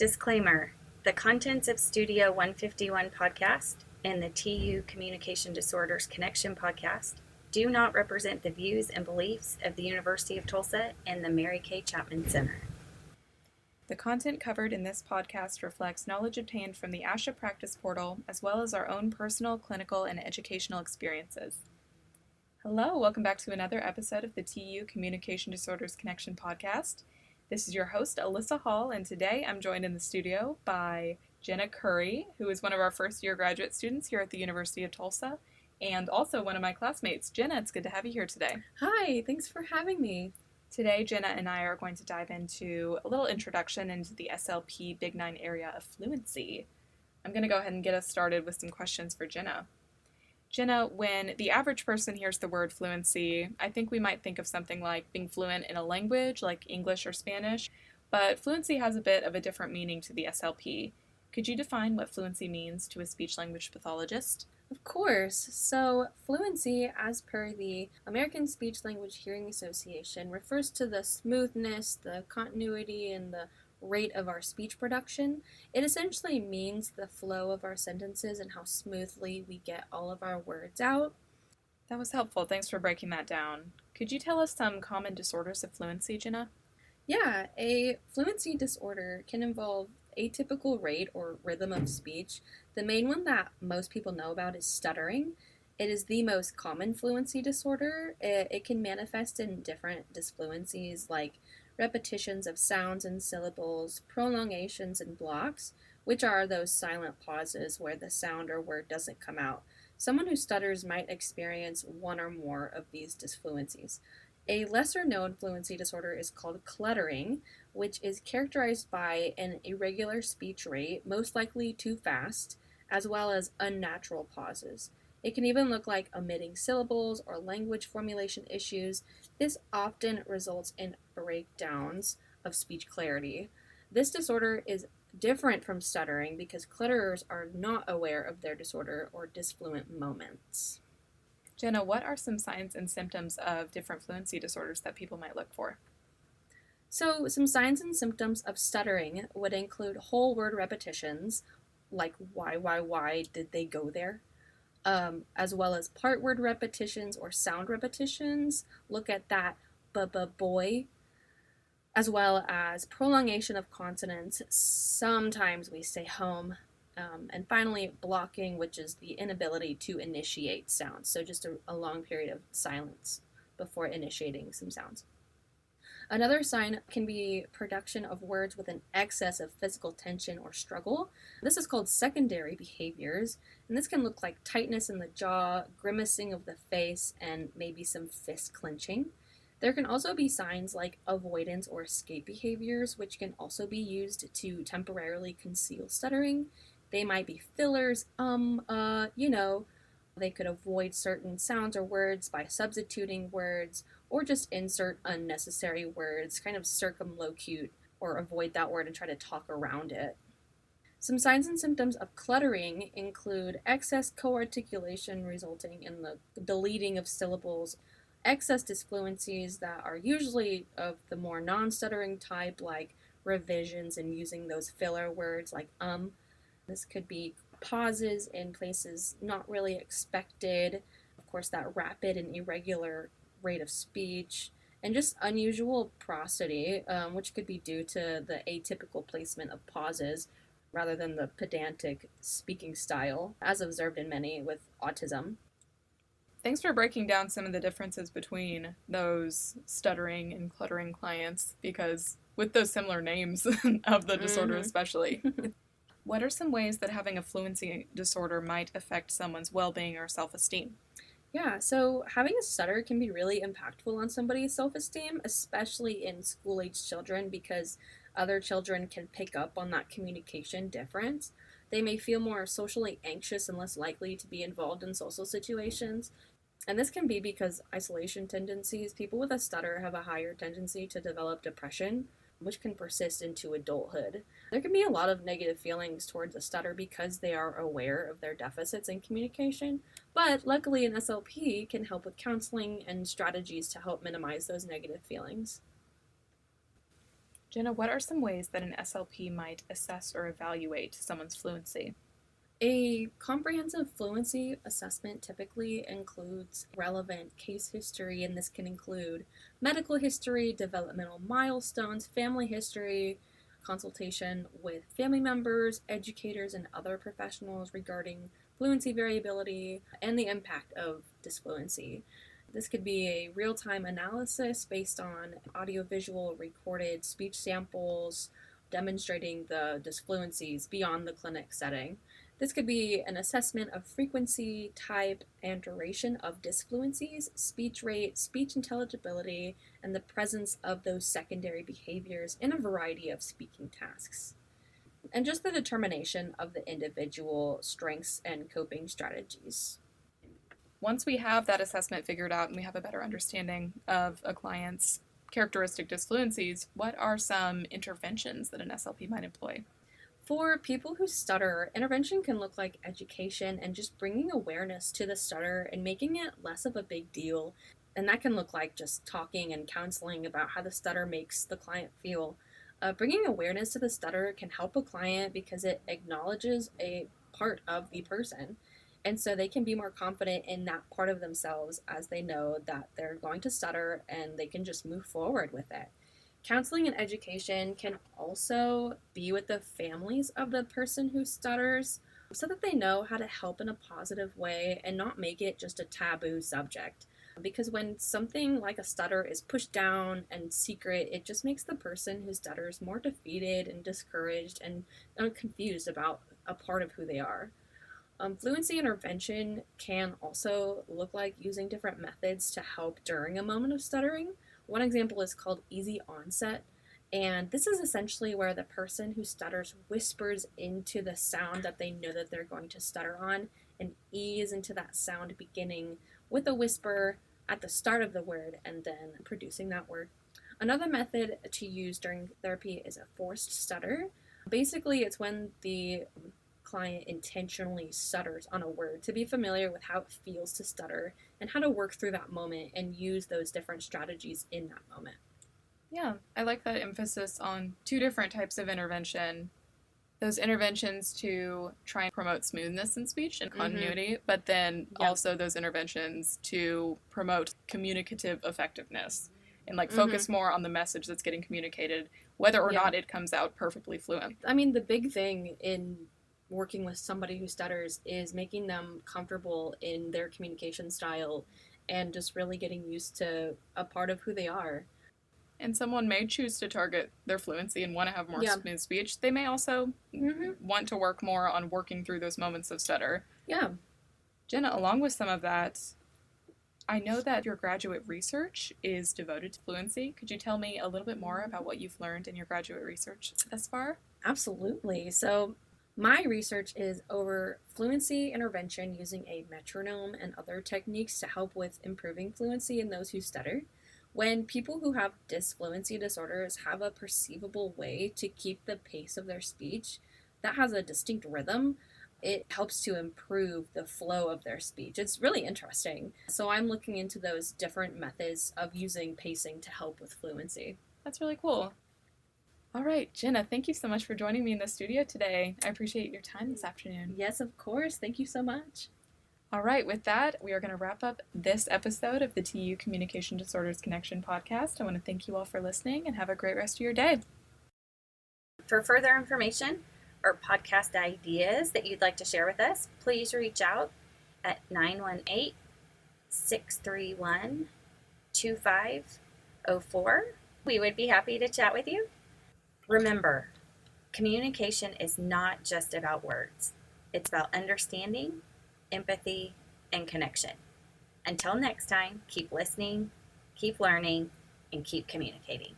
Disclaimer: the contents of Studio 151 podcast and the TU Communication Disorders Connection podcast do not represent the views and beliefs of the University of Tulsa and the Mary Kay Chapman Center. The content covered in this podcast reflects knowledge obtained from the ASHA Practice Portal, as well as our own personal, clinical, and educational experiences. Hello, welcome back to another episode of the TU Communication Disorders Connection podcast. This is your host, Alyssa Hall, and today I'm joined in the studio by Jenna Curry, who is one of our first-year graduate students here at the University of Tulsa, and also one of my classmates. Jenna, it's good to have you here today. Hi, thanks for having me. Today, Jenna and I are going to dive into a little introduction into the SLP Big 9 area of Fluency. I'm going to go ahead and get us started with some questions for Jenna. Jenna, when the average person hears the word fluency, I think we might think of something like being fluent in a language like English or Spanish, but fluency has a bit of a different meaning to the SLP. Could you define what fluency means to a speech-language pathologist? Of course. So, fluency, as per the American Speech Language Hearing Association, refers to the smoothness, the continuity, and the rate of our speech production. It essentially means the flow of our sentences and how smoothly we get all of our words out. That was helpful. Thanks for breaking that down. Could you tell us some common disorders of fluency, Jenna? Yeah, a fluency disorder can involve atypical rate or rhythm of speech. The main one that most people know about is stuttering. It is the most common fluency disorder. It can manifest in different disfluencies like repetitions of sounds and syllables, prolongations and blocks, which are those silent pauses where the sound or word doesn't come out. Someone who stutters might experience one or more of these disfluencies. A lesser-known fluency disorder is called cluttering, which is characterized by an irregular speech rate, most likely too fast, as well as unnatural pauses. It can even look like omitting syllables or language formulation issues. This often results in breakdowns of speech clarity. This disorder is different from stuttering because clutterers are not aware of their disorder or disfluent moments. Jenna, what are some signs and symptoms of different fluency disorders that people might look for? So, some signs and symptoms of stuttering would include whole word repetitions, like why did they go there? As well as part word repetitions or sound repetitions. Look at that boy. As well as prolongation of consonants. Sometimes we say home. And finally, blocking, which is the inability to initiate sounds. So just a long period of silence before initiating some sounds. Another sign can be production of words with an excess of physical tension or struggle. This is called secondary behaviors, and this can look like tightness in the jaw, grimacing of the face, and maybe some fist clenching. There can also be signs like avoidance or escape behaviors, which can also be used to temporarily conceal stuttering. They might be fillers, They could avoid certain sounds or words by substituting words, or just insert unnecessary words, kind of circumlocute or avoid that word and try to talk around it. Some signs and symptoms of cluttering include excess co-articulation resulting in the deleting of syllables, excess disfluencies that are usually of the more non-stuttering type, like revisions and using those filler words like This could be pauses in places not really expected, of course that rapid and irregular rate of speech, and just unusual prosody, which could be due to the atypical placement of pauses rather than the pedantic speaking style, as observed in many with autism. Thanks for breaking down some of the differences between those stuttering and cluttering clients, because with those similar names of the disorder especially. What are some ways that having a fluency disorder might affect someone's well-being or self-esteem? Yeah, so having a stutter can be really impactful on somebody's self-esteem, especially in school-age children, because other children can pick up on that communication difference. They may feel more socially anxious and less likely to be involved in social situations. And this can be because isolation tendencies. People with a stutter have a higher tendency to develop depression, which can persist into adulthood. There can be a lot of negative feelings towards a stutter because they are aware of their deficits in communication, but luckily an SLP can help with counseling and strategies to help minimize those negative feelings. Jenna, what are some ways that an SLP might assess or evaluate someone's fluency? A comprehensive fluency assessment typically includes relevant case history, and this can include medical history, developmental milestones, family history, consultation with family members, educators, and other professionals regarding fluency variability and the impact of disfluency. This could be a real-time analysis based on audiovisual recorded speech samples demonstrating the disfluencies beyond the clinic setting. This could be an assessment of frequency, type, and duration of disfluencies, speech rate, speech intelligibility, and the presence of those secondary behaviors in a variety of speaking tasks. And just the determination of the individual strengths and coping strategies. Once we have that assessment figured out and we have a better understanding of a client's characteristic disfluencies, what are some interventions that an SLP might employ? For people who stutter, intervention can look like education and just bringing awareness to the stutter and making it less of a big deal. And that can look like just talking and counseling about how the stutter makes the client feel. Bringing awareness to the stutter can help a client because it acknowledges a part of the person. And so they can be more confident in that part of themselves as they know that they're going to stutter and they can just move forward with it. Counseling and education can also be with the families of the person who stutters so that they know how to help in a positive way and not make it just a taboo subject. Because when something like a stutter is pushed down and secret, it just makes the person who stutters more defeated and discouraged and confused about a part of who they are. Fluency intervention can also look like using different methods to help during a moment of stuttering. One example is called easy onset, and this is essentially where the person who stutters whispers into the sound that they know that they're going to stutter on and ease into that sound beginning with a whisper at the start of the word and then producing that word. Another method to use during therapy is a forced stutter. Basically, it's when the client intentionally stutters on a word to be familiar with how it feels to stutter and how to work through that moment and use those different strategies in that moment. Yeah, I like that emphasis on two different types of intervention. Those interventions to try and promote smoothness in speech and continuity, but then also those interventions to promote communicative effectiveness and focus more on the message that's getting communicated, whether or not it comes out perfectly fluent. I mean, the big thing in working with somebody who stutters is making them comfortable in their communication style and just really getting used to a part of who they are. And someone may choose to target their fluency and want to have more smooth speech. They may also want to work more on working through those moments of stutter. Yeah. Jenna, along with some of that, I know that your graduate research is devoted to fluency. Could you tell me a little bit more about what you've learned in your graduate research thus far? Absolutely. So my research is over fluency intervention using a metronome and other techniques to help with improving fluency in those who stutter. When people who have disfluency disorders have a perceivable way to keep the pace of their speech that has a distinct rhythm, it helps to improve the flow of their speech. It's really interesting. So I'm looking into those different methods of using pacing to help with fluency. That's really cool. All right, Jenna, thank you so much for joining me in the studio today. I appreciate your time this afternoon. Yes, of course. Thank you so much. All right, with that, we are going to wrap up this episode of the TU Communication Disorders Connection podcast. I want to thank you all for listening and have a great rest of your day. For further information or podcast ideas that you'd like to share with us, please reach out at 918-631-2504. We would be happy to chat with you. Remember, communication is not just about words. It's about understanding, empathy, and connection. Until next time, keep listening, keep learning, and keep communicating.